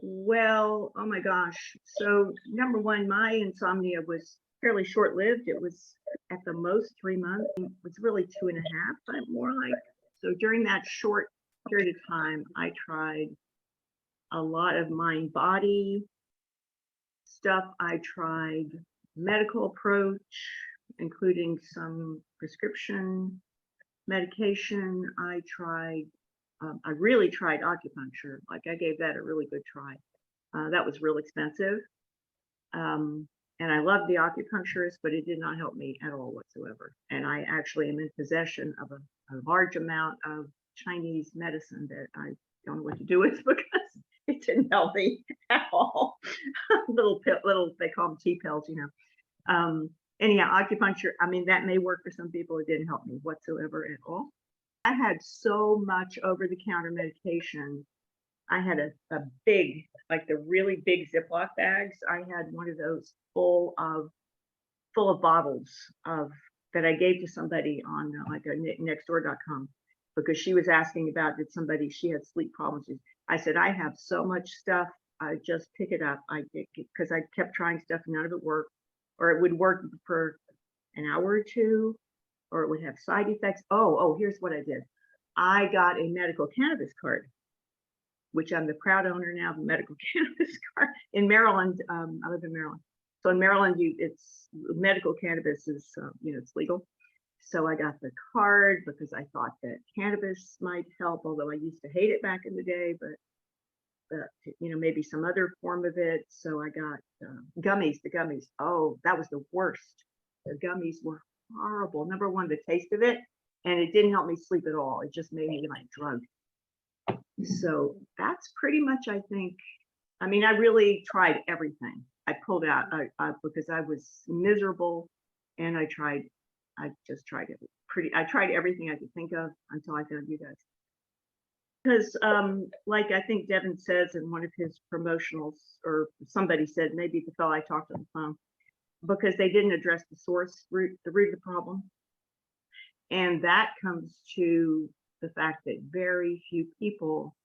Well, oh my gosh. So number one, my insomnia was fairly short-lived. It was at the most 3 months. It was really 2.5, but more like. So during that short period of time, I tried a lot of mind body stuff. I tried medical approach, including some prescription medication. I really tried acupuncture. Like I gave that a really good try. That was real expensive. And I loved the acupuncturist, but it did not help me at all whatsoever. And I actually am in possession of a large amount of Chinese medicine that I don't know what to do with because it didn't help me at all. little they call them tea pills, you know. Anyhow, acupuncture, I mean, that may work for some people. It didn't help me whatsoever at all. I had so much over-the-counter medication. I had a big, like the really big Ziploc bags. I had one of those full of bottles of that I gave to somebody on like a nextdoor.com because she was asking about she had sleep problems. I said, I have so much stuff. I just pick it up. Because I kept trying stuff and none of it worked, or it would work for an hour or two, or it would have side effects. Oh, here's what I did. I got a medical cannabis card, which I'm the proud owner now of a medical cannabis card in Maryland. I live in Maryland. So in Maryland, it's medical cannabis is, it's legal. So I got the card because I thought that cannabis might help, although I used to hate it back in the day, but maybe some other form of it. So I got gummies, the gummies. Oh, that was the worst. The gummies were horrible. Number one, the taste of it, and it didn't help me sleep at all. It just made me like drugged. So that's pretty much, I think. I mean, I really tried everything. I pulled out because I was miserable, and I just tried it. I tried everything I could think of until I found you guys. Because, like I think Devin says in one of his promotionals, or somebody said, maybe the fellow I talked on the phone, because they didn't address the root of the problem. And that comes to the fact that very few people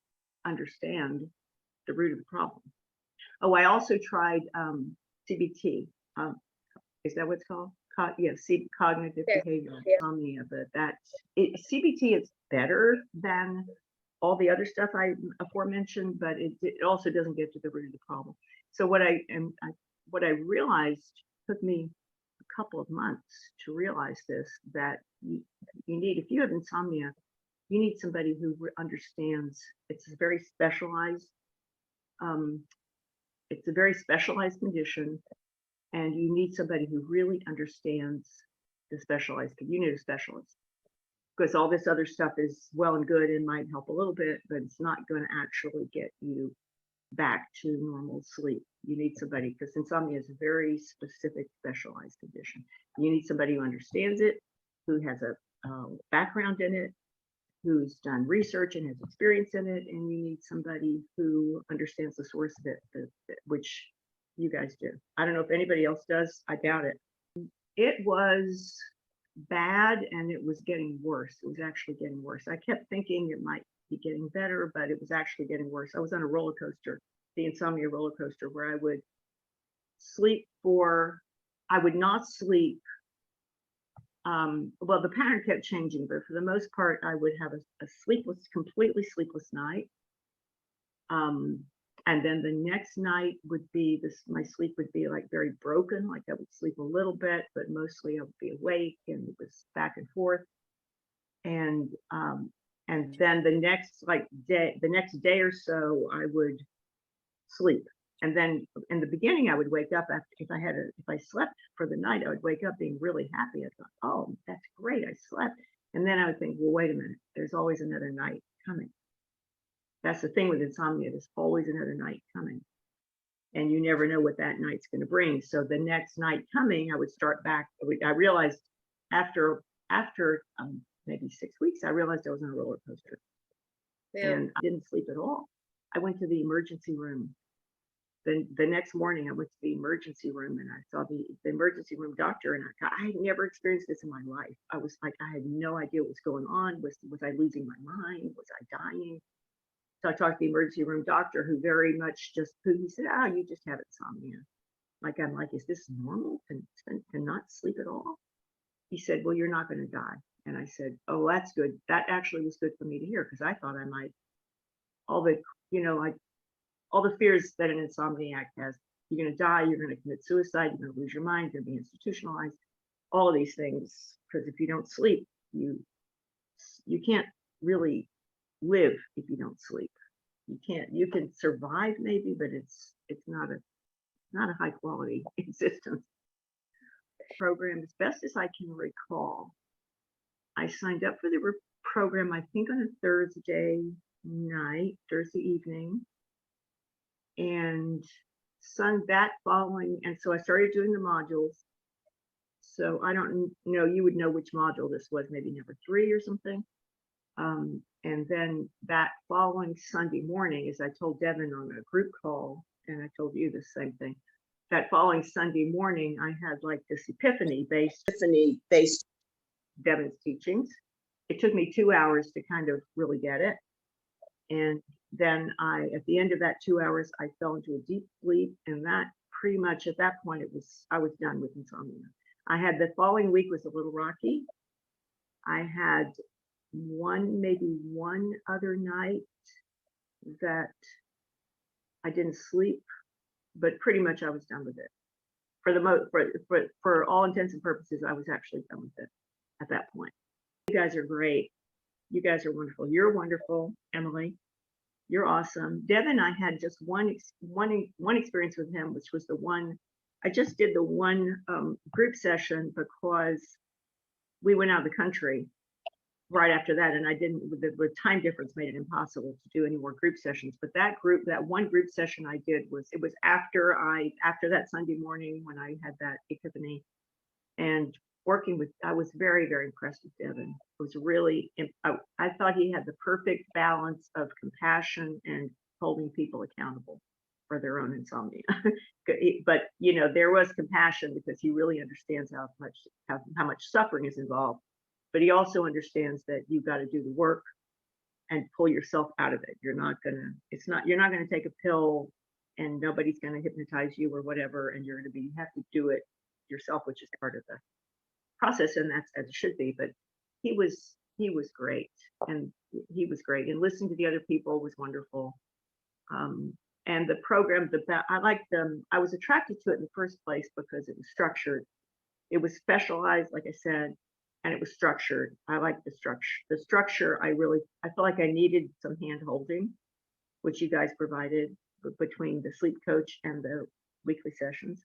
understand the root of the problem. Oh, I also tried CBT. Is that what it's called? Cognitive behavioral insomnia. But CBT is better than all the other stuff I aforementioned, but it also doesn't get to the root of the problem. So what I realized, took me a couple of months to realize this, that you need, if you have insomnia, you need somebody who understands. It's a very specialized condition, and you need somebody who really understands the specialized. You need a specialist, because all this other stuff is well and good and might help a little bit, but it's not going to actually get you back to normal sleep. You need somebody, because insomnia is a very specific, specialized condition. You need somebody who understands it, who has a background in it, who's done research and has experience in it, and you need somebody who understands the source of it, which you guys do. I don't know if anybody else does. I doubt it. It was bad, and it was getting worse. It was actually getting worse. I kept thinking it might be getting better, but it was actually getting worse. I was on a roller coaster, the insomnia roller coaster, where I would not sleep. Well, the pattern kept changing, but for the most part, I would have a completely sleepless night. And then the next night would be my sleep would be like very broken, like I would sleep a little bit, but mostly I would be awake, and it was back and forth. And then the next day or so, I would sleep. And then in the beginning, I would wake up if I slept for the night, I would wake up being really happy. I thought, oh, that's great, I slept. And then I would think, well, wait a minute, there's always another night coming. That's the thing with insomnia, there's always another night coming. And you never know what that night's going to bring. So the next night coming, I would start back. I realized after maybe 6 weeks, I realized I was on a roller coaster. Yeah. And I didn't sleep at all. I went to the emergency room. The next morning, I went to the emergency room, and I saw the emergency room doctor, and I had never experienced this in my life. I was like, I had no idea what was going on. Was I losing my mind? Was I dying? So I talked to the emergency room doctor, who very much just, he said, "Oh, you just have insomnia." Like, I'm like, "Is this normal to not sleep at all?" He said, "Well, you're not going to die." And I said, "Oh, that's good. That actually was good for me to hear, because I thought I might, all the, like all the fears that an insomniac has. You're going to die. You're going to commit suicide. You're going to lose your mind. You're going to be institutionalized. All of these things, because if you don't sleep, you can't really live if you don't sleep. You can survive maybe, but it's not a high quality existence. Program, as best as I can recall, I signed up for the program, I think, on a Thursday evening, and that following, and so I started doing the modules. So I don't know, you would know which module this was, maybe number 3 or something. And then that following Sunday morning, as I told Devin on a group call, and I told you the same thing, that following Sunday morning, I had like this epiphany based Devin's teachings. It took me 2 hours to kind of really get it. And then at the end of that 2 hours, I fell into a deep sleep. And that pretty much at that point, I was done with insomnia. I had the following week was a little rocky. I had maybe one other night that I didn't sleep, but pretty much I was done with it. For all intents and purposes, I was actually done with it at that point. You guys are great. You guys are wonderful. You're wonderful, Emily. You're awesome. Devin, I had just one experience with him, which was the one I just did the one group session, because we went out of the country right after that, and the time difference made it impossible to do any more group sessions. But that one group session I did was after that Sunday morning when I had that epiphany, and I was very, very impressed with Devin. It was really, I thought he had the perfect balance of compassion and holding people accountable for their own insomnia. But there was compassion, because he really understands how much suffering is involved. But he also understands that you've got to do the work and pull yourself out of it. You're not gonna take a pill, and nobody's gonna hypnotize you or whatever, and you have to do it yourself, which is part of the process, and that's as it should be. But he was great, and listening to the other people was wonderful. And the program, I liked them. I was attracted to it in the first place because it was structured. It was specialized, like I said, and it was structured. I liked the structure. The structure, I felt like I needed some hand holding, which you guys provided between the sleep coach and the weekly sessions.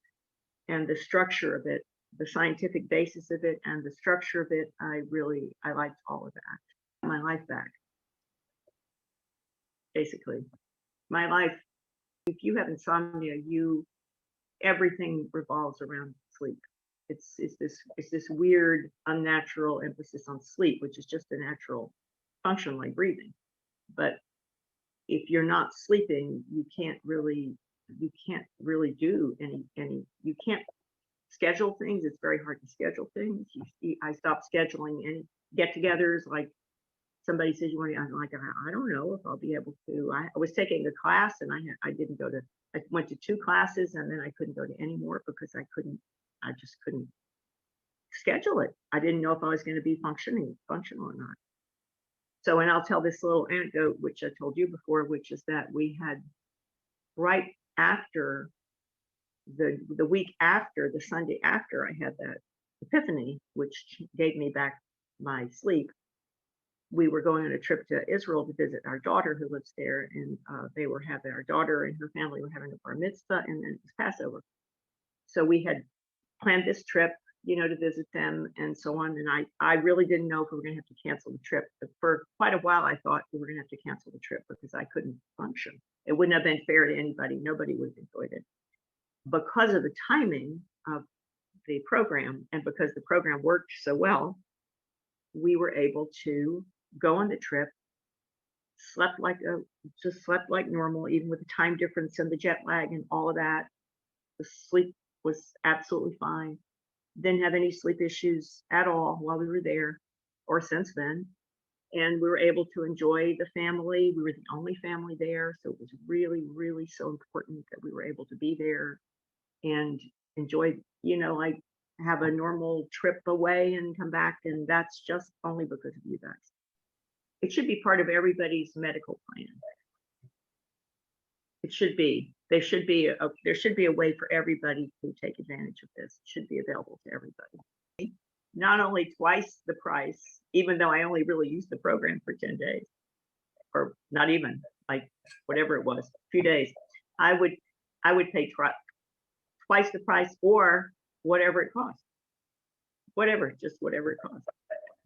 And the structure of it, the scientific basis of it, and the structure of it, I liked all of that. My life back, basically. My life, if you have insomnia, everything revolves around sleep. It's this weird, unnatural emphasis on sleep, which is just a natural function like breathing. But if you're not sleeping, you can't really do any. You can't schedule things. It's very hard to schedule things. I stopped scheduling any get-togethers. Like, somebody says you want to, I'm like, I don't know if I'll be able to. I was taking a class, and I didn't go to. I went to 2 classes, and then I couldn't go to any more because I just couldn't schedule it. I didn't know if I was going to be functional or not. So, and I'll tell this little anecdote, which I told you before, which is that we had right after the week after, the Sunday after I had that epiphany, which gave me back my sleep, we were going on a trip to Israel to visit our daughter who lives there, and our daughter and her family were having a bar mitzvah, and then it was Passover. So we had planned this trip, to visit them and so on. And I really didn't know if we were going to have to cancel the trip. But for quite a while, I thought we were going to have to cancel the trip because I couldn't function. It wouldn't have been fair to anybody. Nobody would have enjoyed it. Because of the timing of the program, and because the program worked so well, we were able to go on the trip, slept like normal, even with the time difference and the jet lag and all of that. The sleep was absolutely fine. Didn't have any sleep issues at all while we were there or since then. and we were able to enjoy the family. We were the only family there, so it was really, really so important that we were able to be there and enjoy, like have a normal trip away and come back. And that's just only because of you guys. It should be part of everybody's medical plan. It should be. There should be a way for everybody to take advantage of this. It should be available to everybody. Not only twice the price, even though I only really used the program for 10 days, or not even, like whatever it was, a few days, I would pay twice the price or whatever it costs. Just whatever it costs.